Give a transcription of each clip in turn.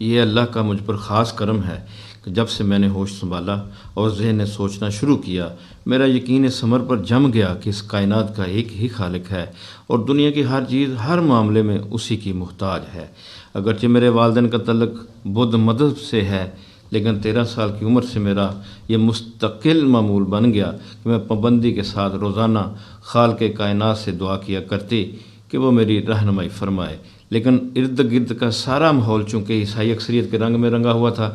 یہ اللہ کا مجھ پر خاص کرم ہے کہ جب سے میں نے ہوش سنبھالا اور ذہن نے سوچنا شروع کیا، میرا یقین ثمر پر جم گیا کہ اس کائنات کا ایک ہی خالق ہے اور دنیا کی ہر چیز ہر معاملے میں اسی کی محتاج ہے۔ اگرچہ میرے والدین کا تعلق بدھ مذہب سے ہے، لیکن 13 سال کی عمر سے میرا یہ مستقل معمول بن گیا کہ میں پابندی کے ساتھ روزانہ خالق کائنات سے دعا کیا کرتی کہ وہ میری رہنمائی فرمائے۔ لیکن ارد گرد کا سارا ماحول چونکہ عیسائی اکثریت کے رنگ میں رنگا ہوا تھا،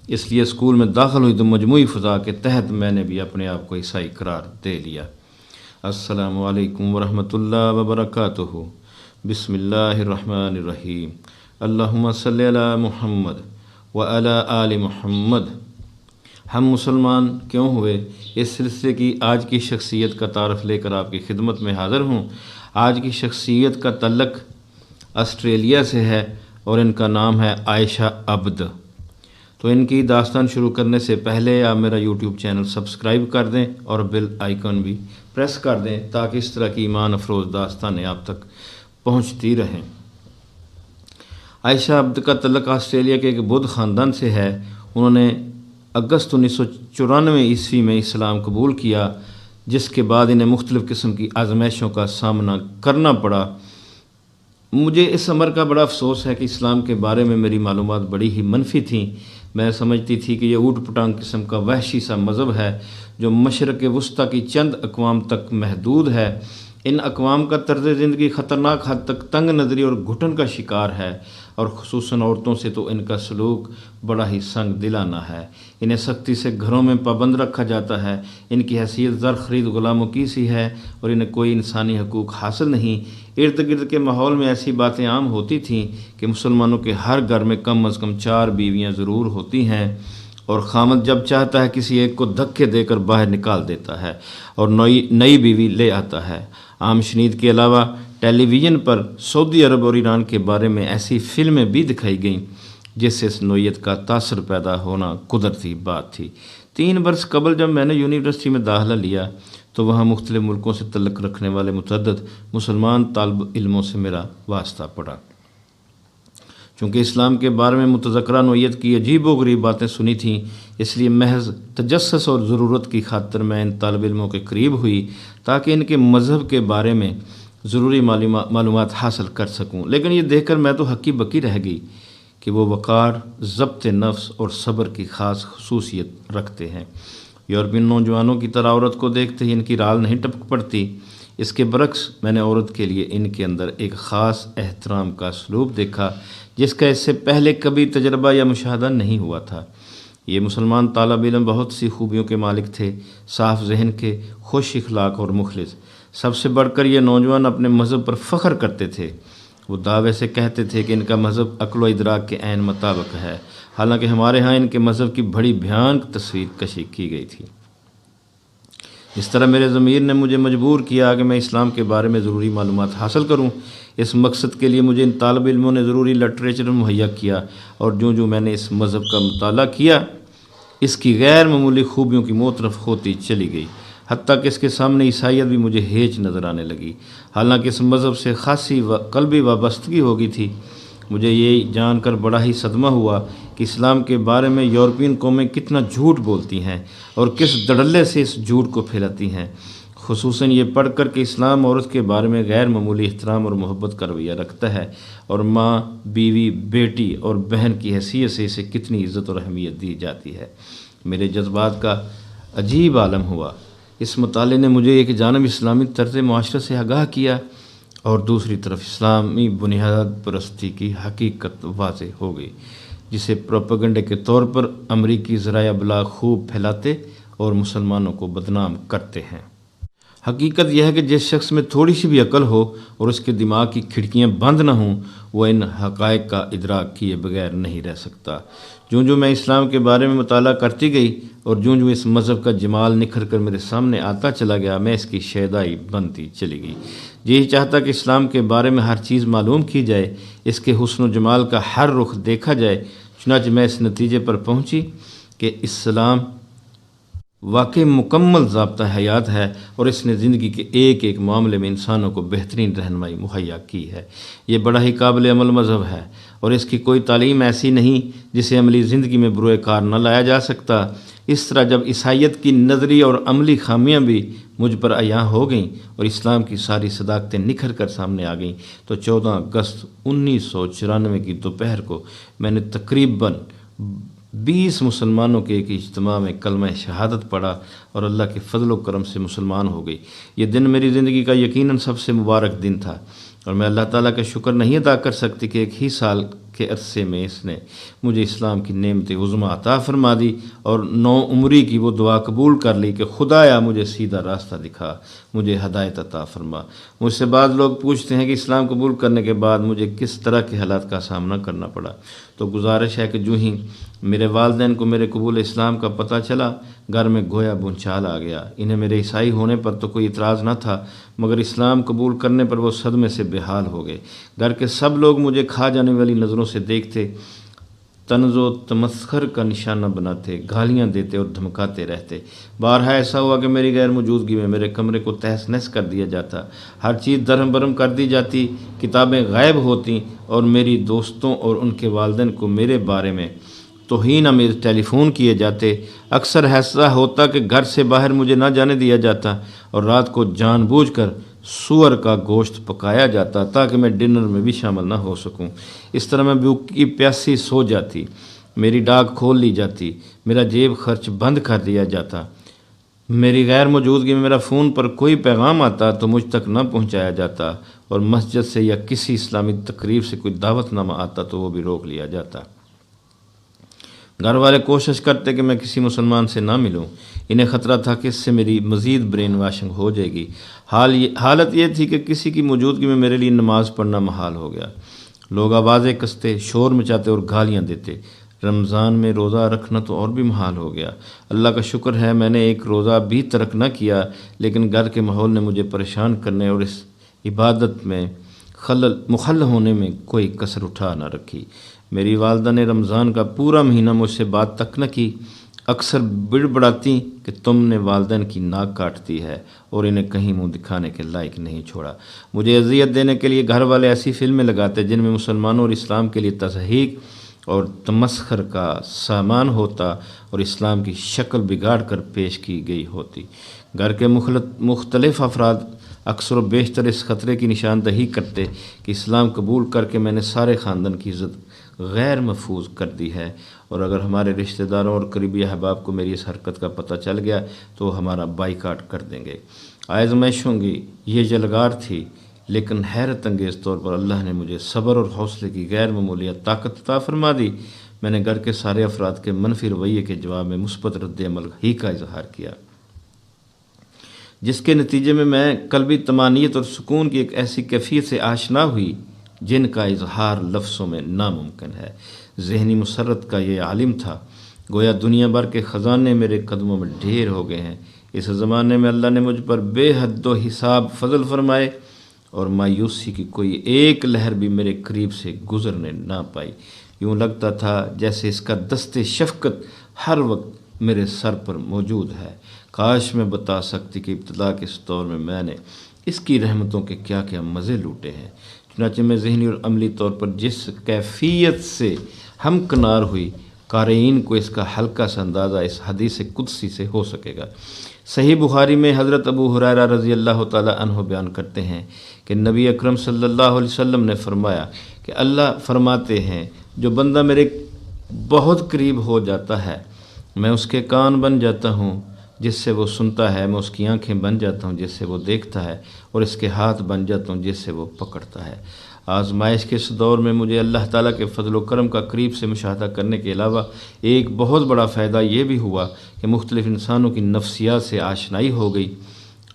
اس لیے اسکول میں داخل ہوئی تو مجموعی فضا کے تحت میں نے بھی اپنے آپ کو عیسائی قرار دے لیا۔ السلام علیکم ورحمۃ اللہ وبرکاتہ۔ بسم اللہ الرحمن الرحیم۔ اللہم صلی علی محمد وعلی آل محمد۔ ہم مسلمان کیوں ہوئے، اس سلسلے کی آج کی شخصیت کا تعارف لے کر آپ کی خدمت میں حاضر ہوں۔ آج کی شخصیت کا تعلق آسٹریلیا سے ہے اور ان کا نام ہے عائشہ عبد۔ تو ان کی داستان شروع کرنے سے پہلے آپ میرا یوٹیوب چینل سبسکرائب کر دیں اور بیل آئیکن بھی پریس کر دیں تاکہ اس طرح کی ایمان افروز داستانیں آپ تک پہنچتی رہیں۔ عائشہ عبد کا تعلق آسٹریلیا کے ایک بدھ خاندان سے ہے۔ انہوں نے اگست 1994 عیسوی میں اسلام قبول کیا، جس کے بعد انہیں مختلف قسم کی آزمائشوں کا سامنا کرنا پڑا۔ مجھے اس امر کا بڑا افسوس ہے کہ اسلام کے بارے میں میری معلومات بڑی ہی منفی تھیں۔ میں سمجھتی تھی کہ یہ اوٹ پٹانگ قسم کا وحشی سا مذہب ہے جو مشرق وسطیٰ کی چند اقوام تک محدود ہے۔ ان اقوام کا طرز زندگی خطرناک حد تک تنگ نظری اور گھٹن کا شکار ہے، اور خصوصاً عورتوں سے تو ان کا سلوک بڑا ہی سنگ دلانہ ہے۔ انہیں سختی سے گھروں میں پابند رکھا جاتا ہے، ان کی حیثیت زر خرید غلاموں کی سی ہے اور انہیں کوئی انسانی حقوق حاصل نہیں۔ ارد گرد کے ماحول میں ایسی باتیں عام ہوتی تھیں کہ مسلمانوں کے ہر گھر میں کم از کم 4 بیویاں ضرور ہوتی ہیں، اور خامد جب چاہتا ہے کسی ایک کو دھکے دے کر باہر نکال دیتا ہے اور نئی بیوی لے آتا ہے۔ عام شنید کے علاوہ ٹیلی ویژن پر سعودی عرب اور ایران کے بارے میں ایسی فلمیں بھی دکھائی گئیں جس سے اس نوعیت کا تاثر پیدا ہونا قدرتی بات تھی۔ 3 برس قبل جب میں نے یونیورسٹی میں داخلہ لیا تو وہاں مختلف ملکوں سے تعلق رکھنے والے متعدد مسلمان طالب علموں سے میرا واسطہ پڑا۔ چونکہ اسلام کے بارے میں متذکرہ نوعیت کی عجیب و غریب باتیں سنی تھیں، اس لیے محض تجسس اور ضرورت کی خاطر میں ان طالب علموں کے قریب ہوئی تاکہ ان کے مذہب کے بارے میں ضروری معلومات حاصل کر سکوں۔ لیکن یہ دیکھ کر میں تو ہکی بکی رہ گئی کہ وہ وقار، ضبط نفس اور صبر کی خاص خصوصیت رکھتے ہیں۔ یورپین نوجوانوں کی طرح عورت کو دیکھتے ہی ان کی رال نہیں ٹپک پڑتی۔ اس کے برعکس میں نے عورت کے لیے ان کے اندر ایک خاص احترام کا اسلوب دیکھا جس کا اس سے پہلے کبھی تجربہ یا مشاہدہ نہیں ہوا تھا۔ یہ مسلمان طالب علم بہت سی خوبیوں کے مالک تھے، صاف ذہن کے، خوش اخلاق اور مخلص۔ سب سے بڑھ کر یہ نوجوان اپنے مذہب پر فخر کرتے تھے۔ وہ دعوے سے کہتے تھے کہ ان کا مذہب عقل و ادراک کے عین مطابق ہے، حالانکہ ہمارے ہاں ان کے مذہب کی بڑی بھیانک تصویر کشی کی گئی تھی۔ اس طرح میرے ضمیر نے مجھے مجبور کیا کہ میں اسلام کے بارے میں ضروری معلومات حاصل کروں۔ اس مقصد کے لیے مجھے ان طالب علموں نے ضروری لٹریچر مہیا کیا، اور جو میں نے اس مذہب کا مطالعہ کیا، اس کی غیر معمولی خوبیوں کی موطرف ہوتی چلی گئی، حتیٰ کہ اس کے سامنے عیسائیت بھی مجھے ہیچ نظر آنے لگی۔ حالانکہ اس مذہب سے خاصی قلبی وابستگی ہو گئی تھی، مجھے یہ جان کر بڑا ہی صدمہ ہوا کہ اسلام کے بارے میں یورپین قومیں کتنا جھوٹ بولتی ہیں اور کس دھڑلے سے اس جھوٹ کو پھیلاتی ہیں، خصوصاً یہ پڑھ کر کہ اسلام عورت کے بارے میں غیر معمولی احترام اور محبت کا رویہ رکھتا ہے، اور ماں، بیوی، بیٹی اور بہن کی حیثیت سے اسے کتنی عزت اور اہمیت دی جاتی ہے۔ میرے جذبات کا عجیب عالم ہوا۔ اس مطالعے نے مجھے ایک جانب اسلامی طرز معاشرت سے آگاہ کیا اور دوسری طرف اسلامی بنیاد پرستی کی حقیقت واضح ہو گئی، جسے پروپیگنڈے کے طور پر امریکی ذرائع ابلاغ خوب پھیلاتے اور مسلمانوں کو بدنام کرتے ہیں۔ حقیقت یہ ہے کہ جس شخص میں تھوڑی سی بھی عقل ہو اور اس کے دماغ کی کھڑکیاں بند نہ ہوں، وہ ان حقائق کا ادراک کیے بغیر نہیں رہ سکتا۔ جو میں اسلام کے بارے میں مطالعہ کرتی گئی اور جو اس مذہب کا جمال نکھر کر میرے سامنے آتا چلا گیا، میں اس کی شیدائی بنتی چلی گئی۔ یہی چاہتا کہ اسلام کے بارے میں ہر چیز معلوم کی جائے، اس کے حسن و جمال کا ہر رخ دیکھا جائے۔ چنانچہ میں اس نتیجے پر پہنچی کہ اسلام واقعی مکمل ضابطہ حیات ہے اور اس نے زندگی کے ایک ایک معاملے میں انسانوں کو بہترین رہنمائی مہیا کی ہے۔ یہ بڑا ہی قابل عمل مذہب ہے اور اس کی کوئی تعلیم ایسی نہیں جسے عملی زندگی میں بروئے کار نہ لایا جا سکتا۔ اس طرح جب عیسائیت کی نظری اور عملی خامیاں بھی مجھ پر عیاں ہو گئیں اور اسلام کی ساری صداقتیں نکھر کر سامنے آ گئیں، تو 14 اگست 1994 کی دوپہر کو میں نے تقریباً 20 مسلمانوں کے ایک اجتماع میں کلمہ شہادت پڑھا اور اللہ کے فضل و کرم سے مسلمان ہو گئی۔ یہ دن میری زندگی کا یقیناً سب سے مبارک دن تھا، اور میں اللہ تعالیٰ کا شکر نہیں ادا کر سکتی کہ ایک ہی سال کے عرصے میں اس نے مجھے اسلام کی نعمت عظمیٰ عطا فرما دی اور 9 عمری کی وہ دعا قبول کر لی کہ خدایا مجھے سیدھا راستہ دکھا، مجھے ہدایت عطا فرما۔ مجھ سے بعض لوگ پوچھتے ہیں کہ اسلام قبول کرنے کے بعد مجھے کس طرح کے حالات کا سامنا کرنا پڑا، تو گزارش ہے کہ جو ہی میرے والدین کو میرے قبول اسلام کا پتہ چلا، گھر میں گویا بھونچال آ گیا۔ انہیں میرے عیسائی ہونے پر تو کوئی اعتراض نہ تھا، مگر اسلام قبول کرنے پر وہ صدمے سے بے حال ہو گئے۔ گھر کے سب لوگ مجھے کھا جانے والی نظروں سے دیکھتے، طنز و تمسخر کا نشانہ بناتے، گالیاں دیتے اور دھمکاتے رہتے۔ بارہا ایسا ہوا کہ میری غیر موجودگی میں میرے کمرے کو تہس نہس کر دیا جاتا، ہر چیز درہم برہم کر دی جاتی، کتابیں غائب ہوتیں اور میری دوستوں اور ان کے والدین کو میرے بارے میں توہین آمیز ٹیلی فون کیے جاتے۔ اکثر ایسا ہوتا کہ گھر سے باہر مجھے نہ جانے دیا جاتا اور رات کو جان بوجھ کر سور کا گوشت پکایا جاتا تاکہ میں ڈنر میں بھی شامل نہ ہو سکوں۔ اس طرح میں بھوکی پیاسی سو جاتی، میری ڈاک کھول لی جاتی، میرا جیب خرچ بند کر دیا جاتا، میری غیر موجودگی میں میرا فون پر کوئی پیغام آتا تو مجھ تک نہ پہنچایا جاتا، اور مسجد سے یا کسی اسلامی تقریب سے کوئی دعوت نامہ آتا تو وہ بھی روک لیا جاتا۔ گھر والے کوشش کرتے کہ میں کسی مسلمان سے نہ ملوں، انہیں خطرہ تھا کہ اس سے میری مزید برین واشنگ ہو جائے گی۔ حالت یہ تھی کہ کسی کی موجودگی میں میرے لیے نماز پڑھنا محال ہو گیا۔ لوگ آوازیں کستے، شور مچاتے اور گالیاں دیتے۔ رمضان میں روزہ رکھنا تو اور بھی محال ہو گیا۔ اللہ کا شکر ہے میں نے ایک روزہ بھی ترک نہ کیا، لیکن گھر کے ماحول نے مجھے پریشان کرنے اور اس عبادت میں مخل ہونے میں کوئی کسر اٹھا نہ رکھی۔ میری والدہ نے رمضان کا پورا مہینہ مجھ سے بات تک نہ کی، اکثر بڑبڑاتی کہ تم نے والدین کی ناک کاٹ دی ہے اور انہیں کہیں منہ دکھانے کے لائق نہیں چھوڑا۔ مجھے اذیت دینے کے لیے گھر والے ایسی فلمیں لگاتے جن میں مسلمانوں اور اسلام کے لیے تضحیک اور تمسخر کا سامان ہوتا اور اسلام کی شکل بگاڑ کر پیش کی گئی ہوتی۔ گھر کے مختلف افراد اکثر و بیشتر اس خطرے کی نشاندہی کرتے کہ اسلام قبول کر کے میں نے سارے خاندان کی عزت غیر محفوظ کر دی ہے، اور اگر ہمارے رشتہ داروں اور قریبی احباب کو میری اس حرکت کا پتہ چل گیا تو وہ ہمارا بائیکاٹ کر دیں گے۔ آزمائشوں کی یہ یلغار تھی، لیکن حیرت انگیز طور پر اللہ نے مجھے صبر اور حوصلے کی غیر معمولی طاقت عطا فرما دی۔ میں نے گھر کے سارے افراد کے منفی رویے کے جواب میں مثبت رد عمل ہی کا اظہار کیا، جس کے نتیجے میں قلبی طمانینت اور سکون کی ایک ایسی کیفیت سے آشنا ہوئی جن کا اظہار لفظوں میں ناممکن ہے۔ ذہنی مسرت کا یہ عالم تھا، گویا دنیا بھر کے خزانے میرے قدموں میں ڈھیر ہو گئے ہیں۔ اس زمانے میں اللہ نے مجھ پر بے حد و حساب فضل فرمائے اور مایوسی کی کوئی ایک لہر بھی میرے قریب سے گزرنے نہ پائی۔ یوں لگتا تھا جیسے اس کا دست شفقت ہر وقت میرے سر پر موجود ہے۔ کاش میں بتا سکتی کہ ابتدا کے اس دور میں نے اس کی رحمتوں کے کیا کیا مزے لوٹے ہیں۔ چنانچہ میں ذہنی اور عملی طور پر جس کیفیت سے ہمکنار ہوئی، قارئین کو اس کا ہلکا سا اندازہ اس حدیث قدسی سے ہو سکے گا۔ صحیح بخاری میں حضرت ابو ہریرہ رضی اللہ تعالی عنہ بیان کرتے ہیں کہ نبی اکرم صلی اللہ علیہ وسلم نے فرمایا کہ اللہ فرماتے ہیں جو بندہ میرے بہت قریب ہو جاتا ہے میں اس کے کان بن جاتا ہوں جس سے وہ سنتا ہے، میں اس کی آنکھیں بن جاتا ہوں جس سے وہ دیکھتا ہے، اور اس کے ہاتھ بن جاتا ہوں جس سے وہ پکڑتا ہے۔ آزمائش کے اس دور میں مجھے اللہ تعالیٰ کے فضل و کرم کا قریب سے مشاہدہ کرنے کے علاوہ ایک بہت بڑا فائدہ یہ بھی ہوا کہ مختلف انسانوں کی نفسیات سے آشنائی ہو گئی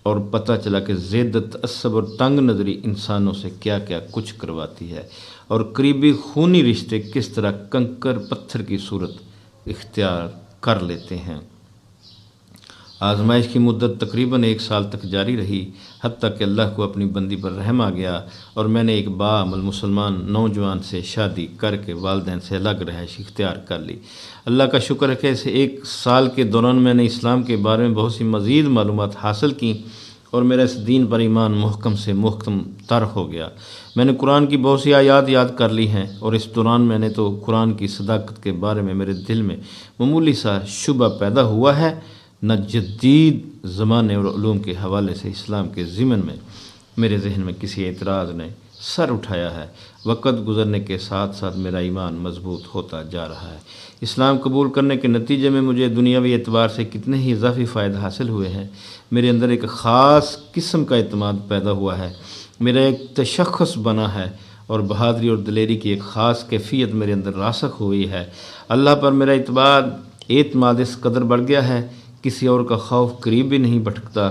اور پتہ چلا کہ زیادت، تعصب اور تنگ نظری انسانوں سے کیا کیا کچھ کرواتی ہے، اور قریبی خونی رشتے کس طرح کنکر پتھر کی صورت اختیار کر لیتے ہیں۔ آزمائش کی مدت تقریباً 1 سال تک جاری رہی، حتیٰ کہ اللہ کو اپنی بندی پر رحم آ گیا اور میں نے ایک باعمل مسلمان نوجوان سے شادی کر کے والدین سے الگ رہائش اختیار کر لی۔ اللہ کا شکر ہے کہ اس 1 سال کے دوران میں نے اسلام کے بارے میں بہت سی مزید معلومات حاصل کیں اور میرا اس دین پر ایمان محکم سے محکم تر ہو گیا۔ میں نے قرآن کی بہت سی آیات یاد کر لی ہیں، اور اس دوران میں نے تو قرآن کی صداقت کے بارے میں میرے دل میں معمولی سا شبہ پیدا ہوا ہے، نہ جدید زمانے اور علوم کے حوالے سے اسلام کے ضمن میں میرے ذہن میں کسی اعتراض نے سر اٹھایا ہے۔ وقت گزرنے کے ساتھ ساتھ میرا ایمان مضبوط ہوتا جا رہا ہے۔ اسلام قبول کرنے کے نتیجے میں مجھے دنیاوی اعتبار سے کتنے ہی اضافی فائدے حاصل ہوئے ہیں۔ میرے اندر ایک خاص قسم کا اعتماد پیدا ہوا ہے، میرا ایک تشخص بنا ہے، اور بہادری اور دلیری کی ایک خاص کیفیت میرے اندر راسخ ہوئی ہے۔ اللہ پر میرا اعتماد اس قدر بڑھ گیا ہے، کسی اور کا خوف قریب بھی نہیں بھٹکتا۔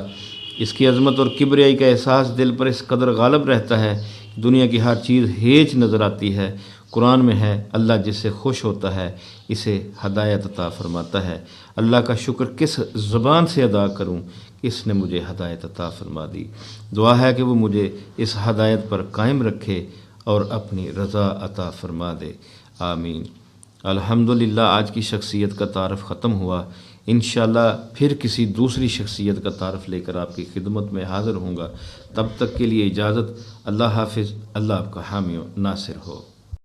اس کی عظمت اور کبریائی کا احساس دل پر اس قدر غالب رہتا ہے، دنیا کی ہر چیز ہیچ نظر آتی ہے۔ قرآن میں ہے، اللہ جس سے خوش ہوتا ہے اسے ہدایت عطا فرماتا ہے۔ اللہ کا شکر کس زبان سے ادا کروں کہ اس نے مجھے ہدایت عطا فرما دی۔ دعا ہے کہ وہ مجھے اس ہدایت پر قائم رکھے اور اپنی رضا عطا فرما دے، آمین۔ الحمدللہ آج کی شخصیت کا تعارف ختم ہوا۔ انشاءاللہ پھر کسی دوسری شخصیت کا تعارف لے کر آپ کی خدمت میں حاضر ہوں گا۔ تب تک کے لیے اجازت۔ اللہ حافظ۔ اللہ آپ کا حامی و ناصر ہو۔